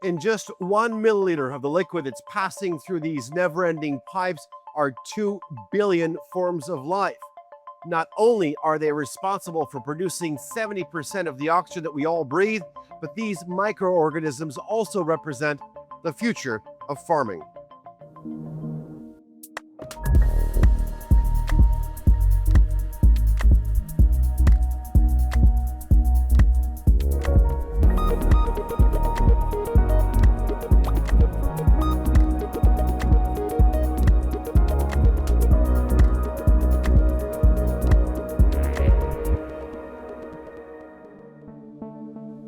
In just 1 milliliter of the liquid that's passing through these never-ending pipes are 2 billion forms of life. Not only are they responsible for producing 70% of the oxygen that we all breathe, but these microorganisms also represent the future of farming.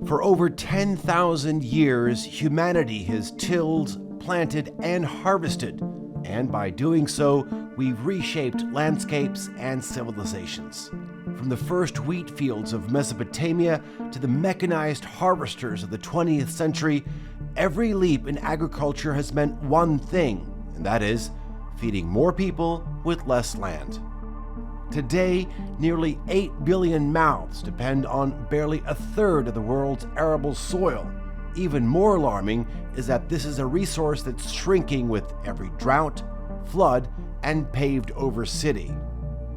For over 10,000 years, humanity has tilled, planted, and harvested, and by doing so, we've reshaped landscapes and civilizations. From the first wheat fields of Mesopotamia to the mechanized harvesters of the 20th century, every leap in agriculture has meant one thing, and that is feeding more people with less land. Today, nearly 8 billion mouths depend on barely a third of the world's arable soil. Even more alarming is that this is a resource that's shrinking with every drought, flood, and paved-over city.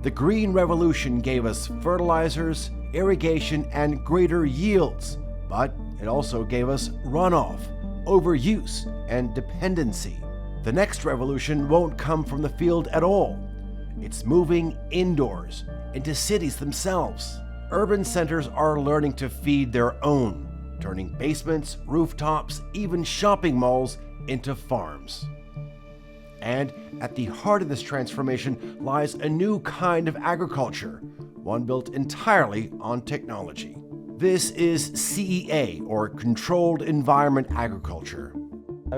The Green Revolution gave us fertilizers, irrigation, and greater yields, but it also gave us runoff, overuse, and dependency. The next revolution won't come from the field at all. It's moving indoors, into cities themselves. Urban centers are learning to feed their own, turning basements, rooftops, even shopping malls into farms. And at the heart of this transformation lies a new kind of agriculture, one built entirely on technology. This is CEA, or Controlled Environment Agriculture.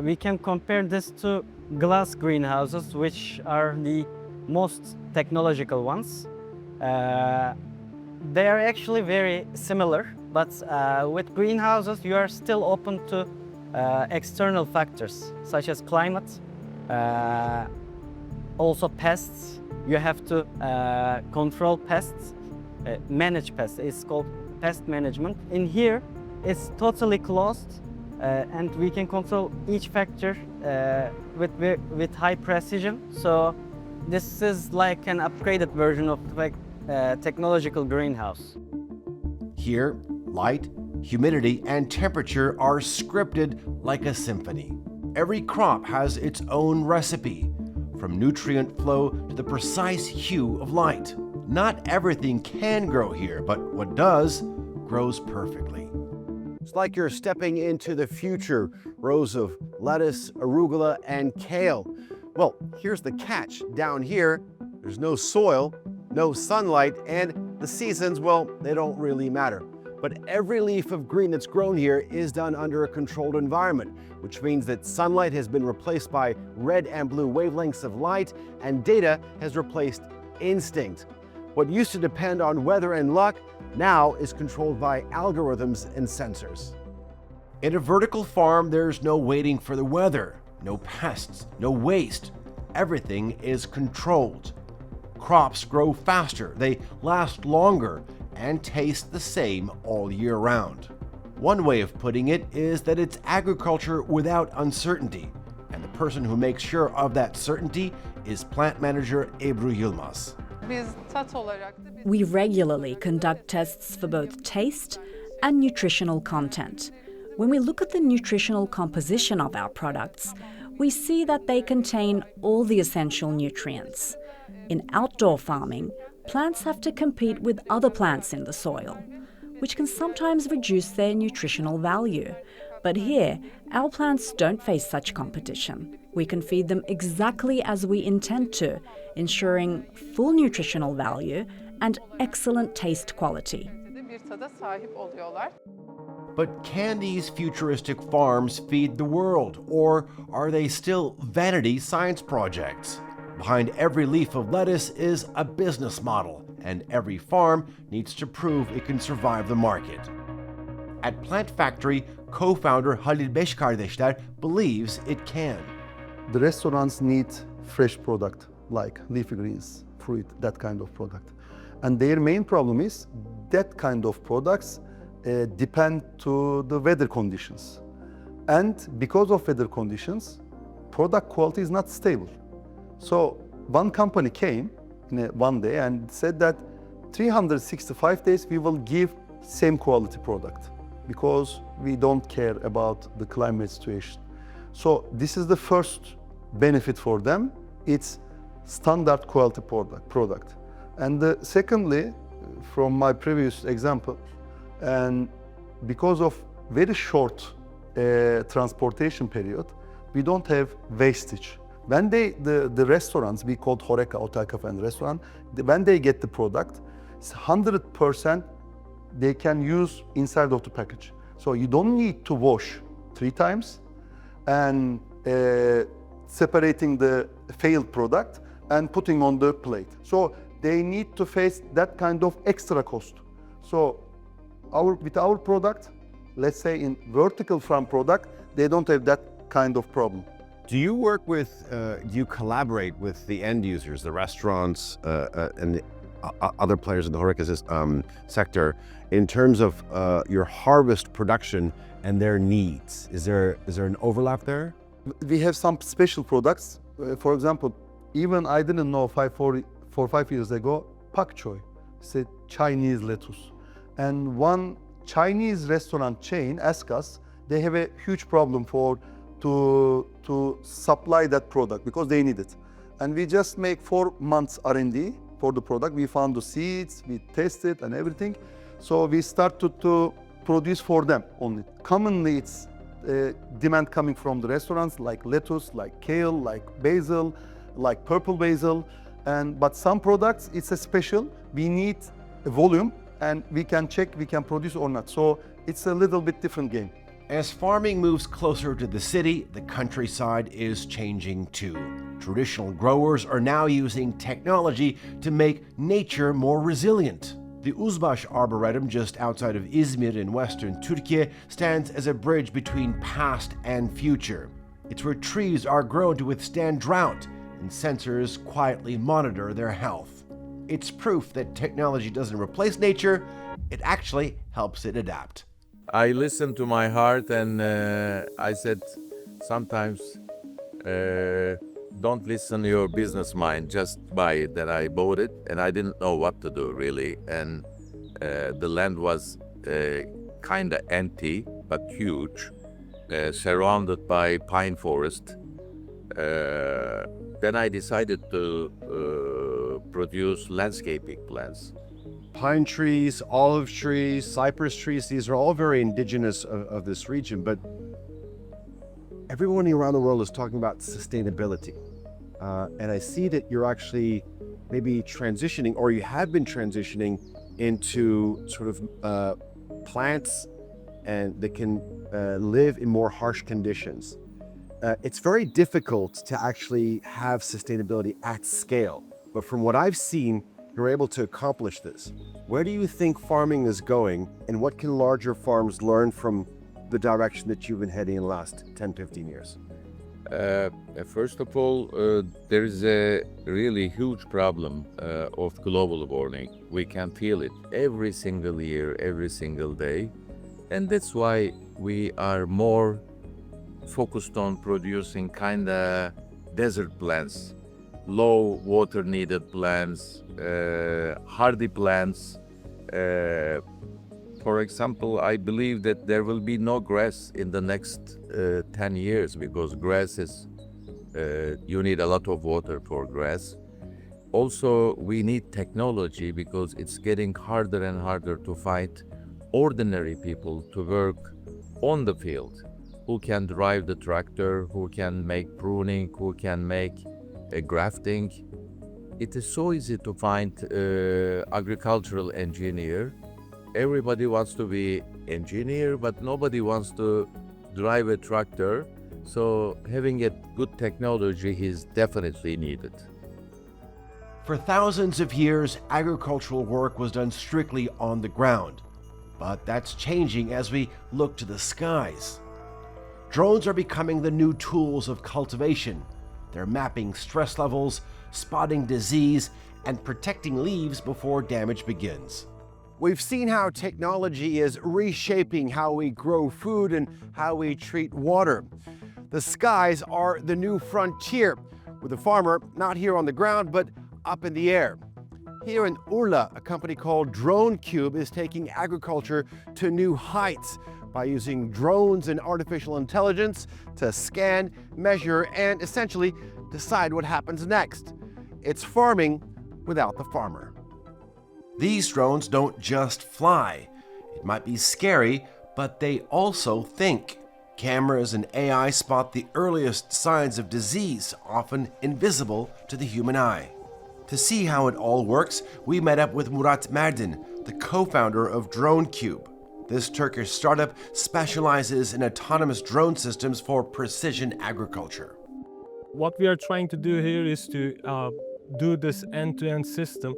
We can compare this to glass greenhouses, which are the most technological ones. They are actually very similar, but with greenhouses you are still open to external factors such as climate, also pests. You have to control pests, manage pests. It's called pest management. In here it's totally closed, and we can control each factor with high precision. So this is like an upgraded version of the technological greenhouse. Here, light, humidity, and temperature are scripted like a symphony. Every crop has its own recipe, from nutrient flow to the precise hue of light. Not everything can grow here, but what does, grows perfectly. It's like you're stepping into the future. Rows of lettuce, arugula, and kale. Well, here's the catch. Down here, there's no soil, no sunlight, and the seasons, well, they don't really matter. But every leaf of green that's grown here is done under a controlled environment, which means that sunlight has been replaced by red and blue wavelengths of light, and data has replaced instinct. What used to depend on weather and luck now is controlled by algorithms and sensors. In a vertical farm, there's no waiting for the weather. No pests, no waste. Everything is controlled. Crops grow faster, they last longer, and taste the same all year round. One way of putting it is that it's agriculture without uncertainty, and the person who makes sure of that certainty is plant manager Ebru Yilmaz. We regularly conduct tests for both taste and nutritional content. When we look at the nutritional composition of our products, we see that they contain all the essential nutrients. In outdoor farming, plants have to compete with other plants in the soil, which can sometimes reduce their nutritional value. But here, our plants don't face such competition. We can feed them exactly as we intend to, ensuring full nutritional value and excellent taste quality. But can these futuristic farms feed the world, or are they still vanity science projects? Behind every leaf of lettuce is a business model, and every farm needs to prove it can survive the market. At Plant Factory, co-founder Halil Beşkardeşler believes it can. The restaurants need fresh product like leafy greens, fruit, that kind of product. And their main problem is that kind of products depend to the weather conditions. And because of weather conditions, product quality is not stable. So one company came one day and said that 365 days we will give same quality product because we don't care about the climate situation. So this is the first benefit for them. It's standard quality product. And secondly, from my previous example, and because of very short transportation period, we don't have wastage. When the restaurants, we call Horeca, Hotel, Cafe and Restaurant, when they get the product, it's 100% they can use inside of the package. So you don't need to wash 3 times and separating the failed product and putting on the plate. So they need to face that kind of extra cost. So with our product, let's say in vertical farm product, they don't have that kind of problem. Do you work with, do you collaborate with the end users, the restaurants and the other players in the HoReCa sector in terms of your harvest production and their needs? Is there an overlap there? We have some special products. For example, even I didn't know 5 years ago, pak choy, it's a Chinese lettuce. And one Chinese restaurant chain asked us, they have a huge problem to supply that product because they need it. And we just make 4 months R&D for the product. We found the seeds, we tested and everything. So we started to produce for them only. Commonly, it's demand coming from the restaurants like lettuce, like kale, like basil, like purple basil. But some products, it's a special. We need a volume and we can check we can produce or not. So it's a little bit different game. As farming moves closer to the city, the countryside is changing too. Traditional growers are now using technology to make nature more resilient. The Uzbaş Arboretum just outside of Izmir in western Türkiye stands as a bridge between past and future. It's where trees are grown to withstand drought and sensors quietly monitor their health. It's proof that technology doesn't replace nature, it actually helps it adapt. I listened to my heart and I said sometimes don't listen to your business mind, just buy it. And I bought it and I didn't know what to do really. And the land was kind of empty but huge, surrounded by pine forest. Then I decided to produce landscaping plants. Pine trees, olive trees, cypress trees, these are all very indigenous of this region, but everyone around the world is talking about sustainability. And I see that you're actually maybe transitioning, or you have been transitioning into sort of plants and that can live in more harsh conditions. It's very difficult to actually have sustainability at scale, but from what I've seen, you're able to accomplish this. Where do you think farming is going, and what can larger farms learn from the direction that you've been heading in the last 10, 15 years? First of all, there is a really huge problem of global warming. We can feel it every single year, every single day. And that's why we are more focused on producing kind of desert plants, low water needed plants, hardy plants. For example, I believe that there will be no grass in the next 10 years because grass is, you need a lot of water for grass. Also, we need technology because it's getting harder and harder to find ordinary people to work on the field, who can drive the tractor, who can make pruning, who can make grafting. It is so easy to find agricultural engineer. Everybody wants to be engineer, but nobody wants to drive a tractor. So having a good technology is definitely needed. For thousands of years, agricultural work was done strictly on the ground. But that's changing as we look to the skies. Drones are becoming the new tools of cultivation. They're mapping stress levels, spotting disease, and protecting leaves before damage begins. We've seen how technology is reshaping how we grow food and how we treat water. The skies are the new frontier, with the farmer not here on the ground, but up in the air. Here in Urla, a company called DRONEQUBE is taking agriculture to new heights by using drones and artificial intelligence to scan, measure, and essentially decide what happens next. It's farming without the farmer. These drones don't just fly. It might be scary, but they also think. Cameras and AI spot the earliest signs of disease, often invisible to the human eye. To see how it all works, we met up with Murat Mardin, the co-founder of DRONEQUBE. This Turkish startup specializes in autonomous drone systems for precision agriculture. What we are trying to do here is to do this end-to-end system,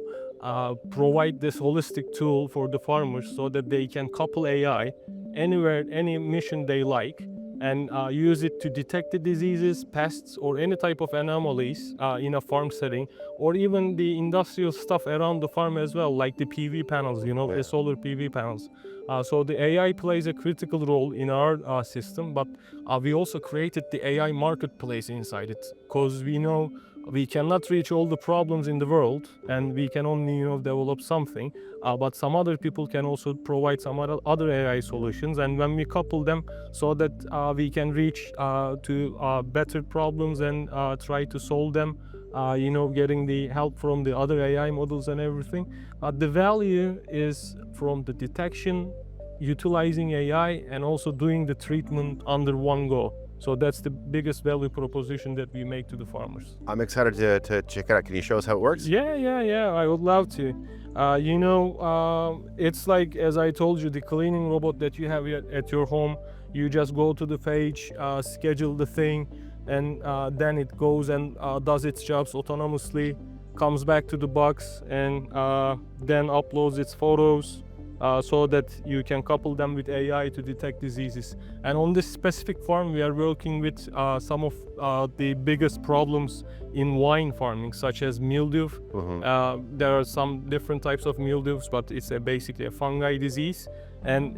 provide this holistic tool for the farmers so that they can couple AI anywhere, any mission they like, and use it to detect the diseases, pests, or any type of anomalies in a farm setting, or even the industrial stuff around the farm as well, like the PV panels, the solar PV panels. So the AI plays a critical role in our system, but we also created the AI marketplace inside it, because we know we cannot reach all the problems in the world, and we can only develop something, but some other people can also provide some other AI solutions, and when we couple them so that we can reach to better problems and try to solve them, getting the help from the other AI models and everything. The value is from the detection, utilizing AI, and also doing the treatment under one go. So that's the biggest value proposition that we make to the farmers. I'm excited to check it out. Can you show us how it works? Yeah, I would love to. It's like, as I told you, the cleaning robot that you have at your home. You just go to the page, schedule the thing, and then it goes and does its jobs autonomously, comes back to the box, and then uploads its photos, so that you can couple them with AI to detect diseases. And on this specific farm, we are working with some of the biggest problems in wine farming, such as mildew. There are some different types of mildews, but it's basically a fungi disease. And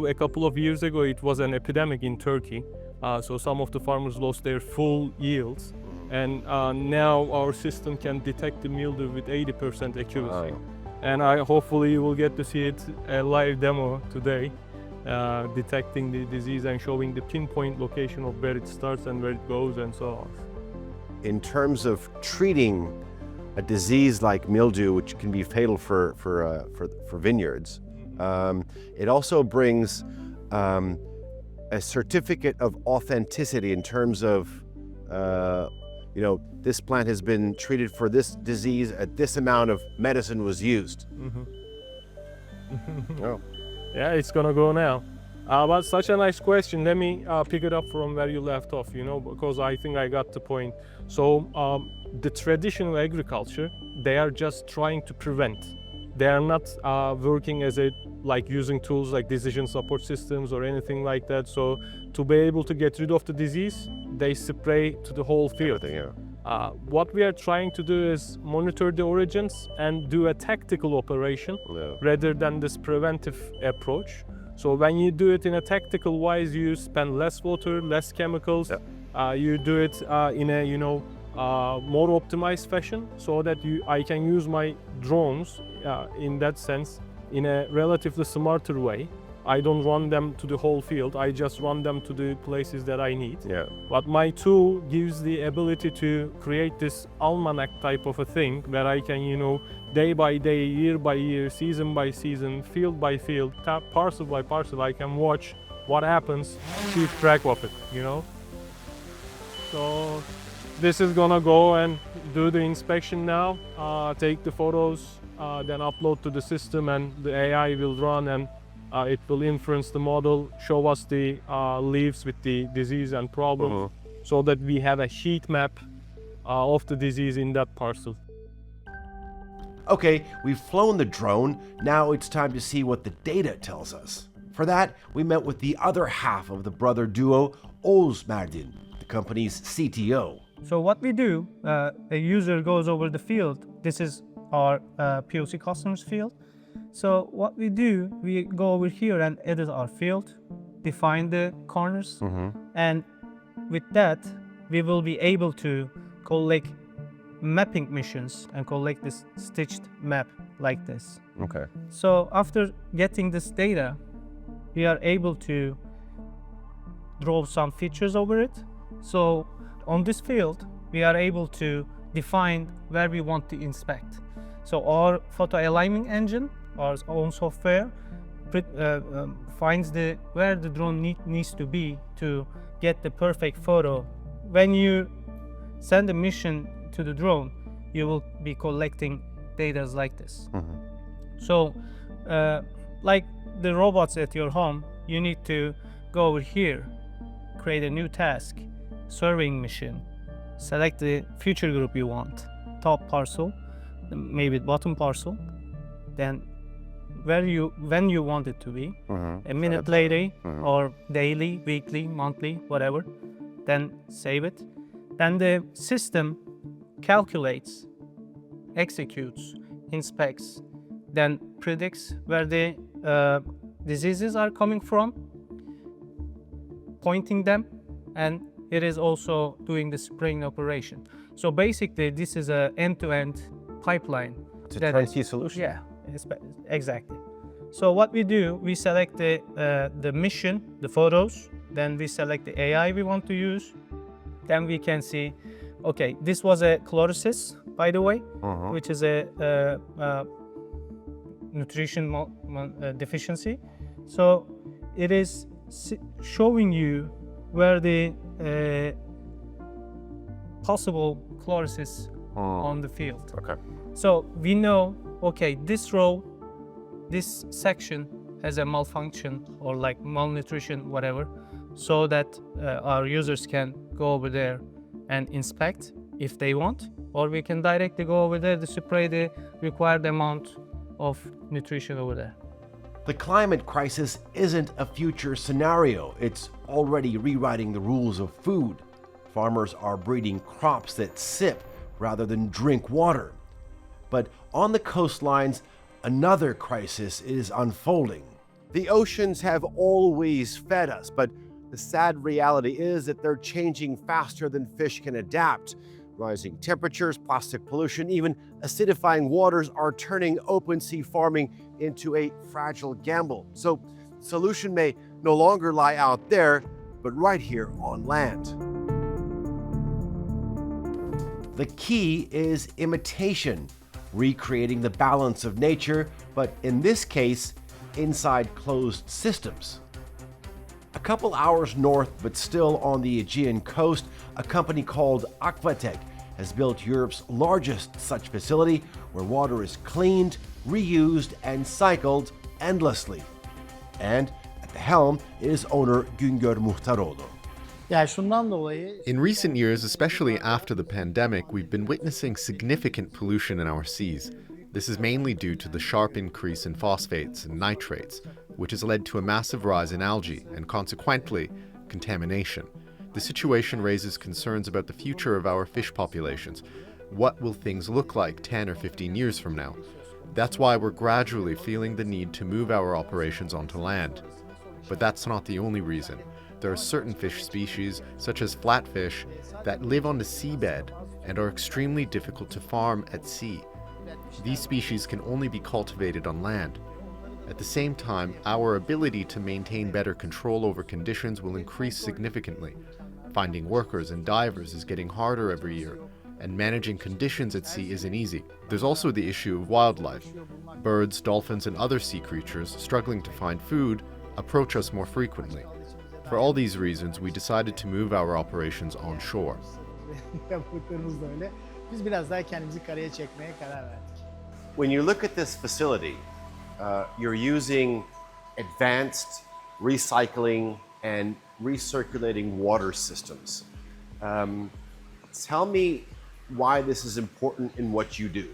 a couple of years ago, it was an epidemic in Turkey. So some of the farmers lost their full yields. And now our system can detect the mildew with 80% accuracy. And hopefully you will get to see it a live demo today, detecting the disease and showing the pinpoint location of where it starts and where it goes and so on. In terms of treating a disease like mildew, which can be fatal for vineyards, it also brings a certificate of authenticity in terms of this plant has been treated for this disease, this amount of medicine was used. Oh. Yeah, it's gonna go now. But such a nice question. Let me pick it up from where you left off, because I think I got the point. So the traditional agriculture, they are just trying to prevent. They are not working as using tools like decision support systems or anything like that. So to be able to get rid of the disease, they spray to the whole field. What we are trying to do is monitor the origins and do a tactical operation rather than this preventive approach. So when you do it in a tactical wise, you spend less water, less chemicals. You do it in a more optimized fashion, so that I can use my drones in that sense in a relatively smarter way. I don't run them to the whole field, I just run them to the places that I need. But my tool gives the ability to create this almanac type of a thing where I can, day by day, year by year, season by season, field by field, parcel by parcel, I can watch what happens, keep track of it, So this is gonna go and do the inspection now, take the photos, then upload to the system, and the AI will run, and it will inference the model, show us the leaves with the disease and problem, so that we have a heat map of the disease in that parcel. Okay, we've flown the drone. Now it's time to see what the data tells us. For that, we met with the other half of the brother duo, Oğuz Mardin, the company's CTO. So what we do, a user goes over the field. This is our POC customers field. So what we do, we go over here and edit our field, define the corners, and with that, we will be able to collect mapping missions and collect this stitched map like this. Okay. So after getting this data, we are able to draw some features over it. So on this field, we are able to define where we want to inspect. So our photo alignment engine, our own software, finds where the drone needs to be to get the perfect photo. When you send a mission to the drone, you will be collecting data like this. So, like the robots at your home, you need to go over here, create a new task, surveying mission, select the feature group you want, top parcel, maybe bottom parcel, then when you want it to be, a minute later or daily, weekly, monthly, whatever, then save it. Then the system calculates, executes, inspects, then predicts where the diseases are coming from, pointing them, and it is also doing the spraying operation. So basically, this is an end-to-end pipeline. It's a turnkey solution. Yeah, exactly. So what we do, we select the mission, the photos, then we select the AI we want to use. Then we can see, okay, this was a chlorosis, by the way, which is a nutrition deficiency. So it is showing you where the possible chlorosis on the field. Okay. So we know, okay, this row, this section has a malfunction or like malnutrition, whatever, so that our users can go over there and inspect if they want, or we can directly go over there to spray the required amount of nutrition over there. The climate crisis isn't a future scenario. It's already rewriting the rules of food. Farmers are breeding crops that sip rather than drink water. But on the coastlines, another crisis is unfolding. The oceans have always fed us, but the sad reality is that they're changing faster than fish can adapt. Rising temperatures, plastic pollution, even acidifying waters are turning open sea farming into a fragile gamble. So the solution may no longer lie out there, but right here on land. The key is imitation, recreating the balance of nature, but in this case, inside closed systems. A couple hours north, but still on the Aegean coast, a company called NexTech has built Europe's largest such facility where water is cleaned, reused, and cycled endlessly. And at the helm is owner Güngör Muhtaroğlu. In recent years, especially after the pandemic, we've been witnessing significant pollution in our seas. This is mainly due to the sharp increase in phosphates and nitrates, which has led to a massive rise in algae and consequently contamination. The situation raises concerns about the future of our fish populations. What will things look like 10 or 15 years from now? That's why we're gradually feeling the need to move our operations onto land. But that's not the only reason. There are certain fish species, such as flatfish, that live on the seabed and are extremely difficult to farm at sea. These species can only be cultivated on land. At the same time, our ability to maintain better control over conditions will increase significantly. Finding workers and divers is getting harder every year, and managing conditions at sea isn't easy. There's also the issue of wildlife. Birds, dolphins, and other sea creatures struggling to find food approach us more frequently. For all these reasons, we decided to move our operations onshore. When you look at this facility, you're using advanced recycling and recirculating water systems. Tell me why this is important in what you do.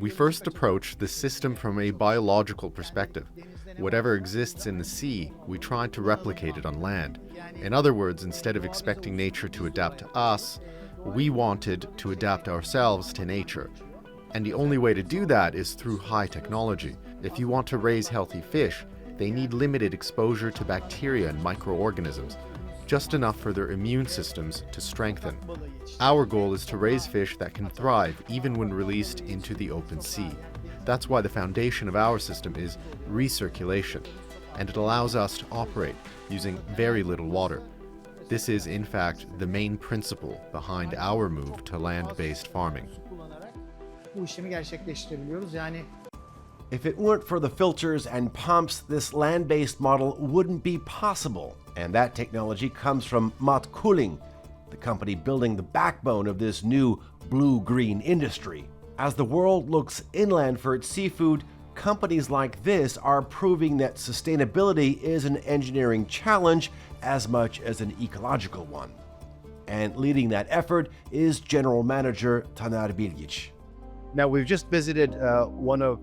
We first approach the system from a biological perspective. Whatever exists in the sea, we try to replicate it on land. In other words, instead of expecting nature to adapt to us, We wanted to adapt ourselves to nature. And the only way to do that is through high technology. If you want to raise healthy fish, they need limited exposure to bacteria and microorganisms, just enough for their immune systems to strengthen. Our goal is to raise fish that can thrive even when released into the open sea. That's why the foundation of our system is recirculation, and it allows us to operate using very little water. This is, in fact, the main principle behind our move to land-based farming. Bu işlemi gerçekleştirebiliyoruz. Yani If it weren't for the filters and pumps, this land-based model wouldn't be possible. And that technology comes from Mat Kuling, the company building the backbone of this new blue-green industry. As the world looks inland for its seafood, companies like this are proving that sustainability is an engineering challenge as much as an ecological one. And leading that effort is General Manager Taner Bilgic. Now, we've just visited one of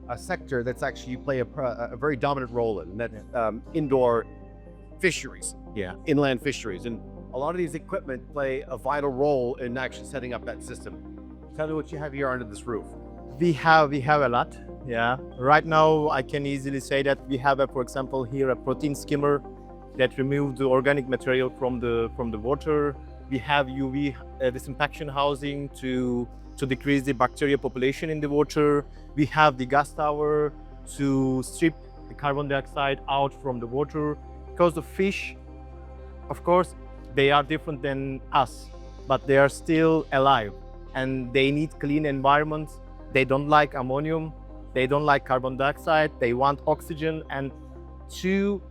a sector that's actually you play a very dominant role in, and that's indoor fisheries, inland fisheries. And a lot of these equipment play a vital role in actually setting up that system. Tell me what you have here under this roof. we have a lot. Yeah. Right now, I can easily say that we have, for example, here a protein skimmer that removes the organic material from the water. We have UV disinfection housing to decrease the bacteria population in the water. We have the gas tower to strip the carbon dioxide out from the water. Because the fish, of course, they are different than us, but they are still alive and they need clean environments. They don't like ammonium, they don't like carbon dioxide, they want oxygen. And to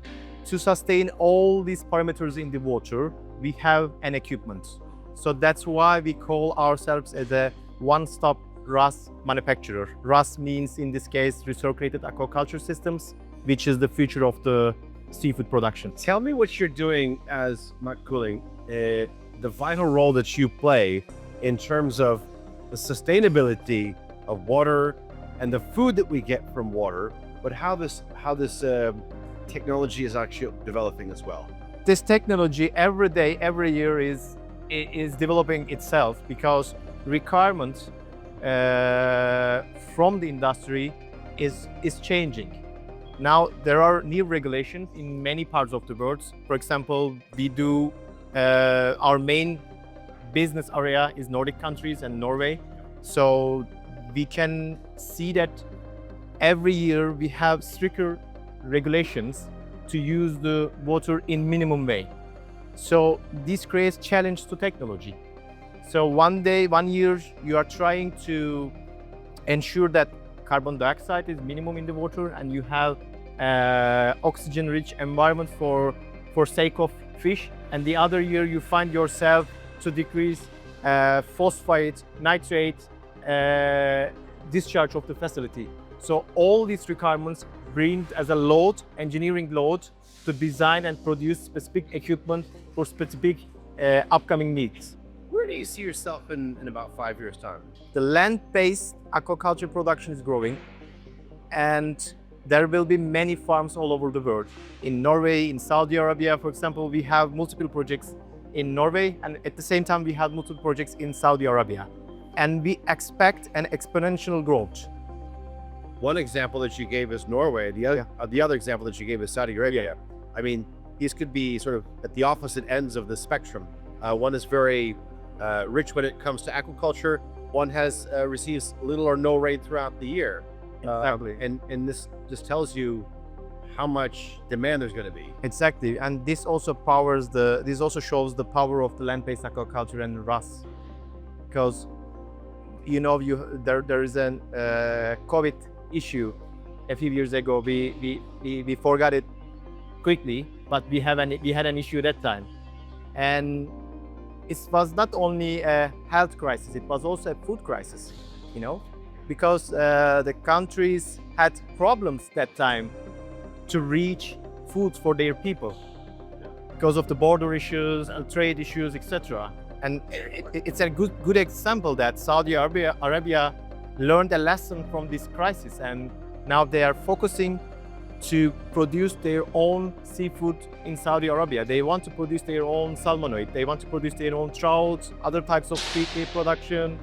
sustain all these parameters in the water, we have an equipment. So that's why we call ourselves as a one-stop RAS manufacturer. RAS means, in this case, recirculated aquaculture systems, which is the future of the seafood production. Tell me what you're doing as Mat Kuling, the vital role that you play in terms of the sustainability of water and the food that we get from water, but how this technology is actually developing as well. This technology every day, every year is developing itself because requirements from the industry is changing. Now there are new regulations in many parts of the world. For example, we do our main business area is Nordic countries and Norway. So we can see that every year we have stricter regulations to use the water in minimum way. So this creates challenge to technology. So one year you are trying to ensure that carbon dioxide is minimum in the water and you have oxygen-rich environment for sake of fish. And the other year you find yourself to decrease phosphate, nitrate discharge of the facility. So all these requirements bring as a load, engineering load, to design and produce specific equipment for specific upcoming needs. Where do you see yourself in about 5 years' time? The land-based aquaculture production is growing, and there will be many farms all over the world. In Norway, in Saudi Arabia, for example, we have multiple projects in Norway, and at the same time we have multiple projects in Saudi Arabia. And we expect an exponential growth. One example that you gave is Norway. The other example that you gave is Saudi Arabia. I mean, these could be sort of at the opposite ends of the spectrum. One is very rich when it comes to aquaculture. One has receives little or no rain throughout the year. Exactly. And this just tells you how much demand there's going to be. Exactly, and this also shows the power of the land-based aquaculture and RAS, because there is an COVID issue a few years ago. We forgot it quickly, but we had an issue that time, and it was not only a health crisis; it was also a food crisis. Because the countries had problems that time to reach food for their people because of the border issues and trade issues, etc. And it's a good example that Saudi Arabia learned a lesson from this crisis, and now they are focusing to produce their own seafood in Saudi Arabia. They want to produce their own salmonoid. They want to produce their own trout, other types of PK production.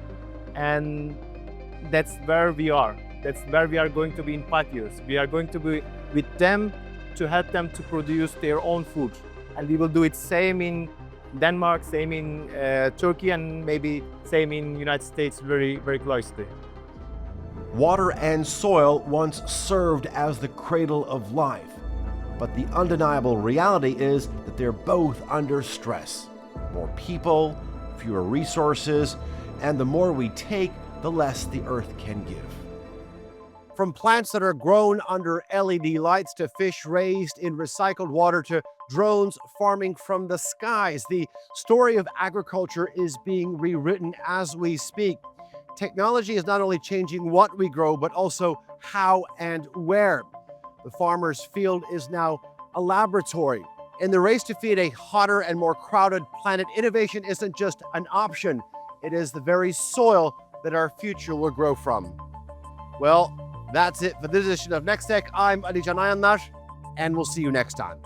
And that's where we are. That's where we are going to be in 5 years. We are going to be with them to help them to produce their own food. And we will do it same in Denmark, same in Turkey, and maybe same in United States very, very closely. Water and soil once served as the cradle of life, but the undeniable reality is that they're both under stress. More people, fewer resources, and the more we take, the less the earth can give. From plants that are grown under LED lights to fish raised in recycled water to drones farming from the skies, the story of agriculture is being rewritten as we speak. Technology is not only changing what we grow, but also how and where. The farmer's field is now a laboratory. In the race to feed a hotter and more crowded planet, innovation isn't just an option. It is the very soil that our future will grow from. Well, that's it for this edition of NexTech. I'm Ali Can Ayanlar, and we'll see you next time.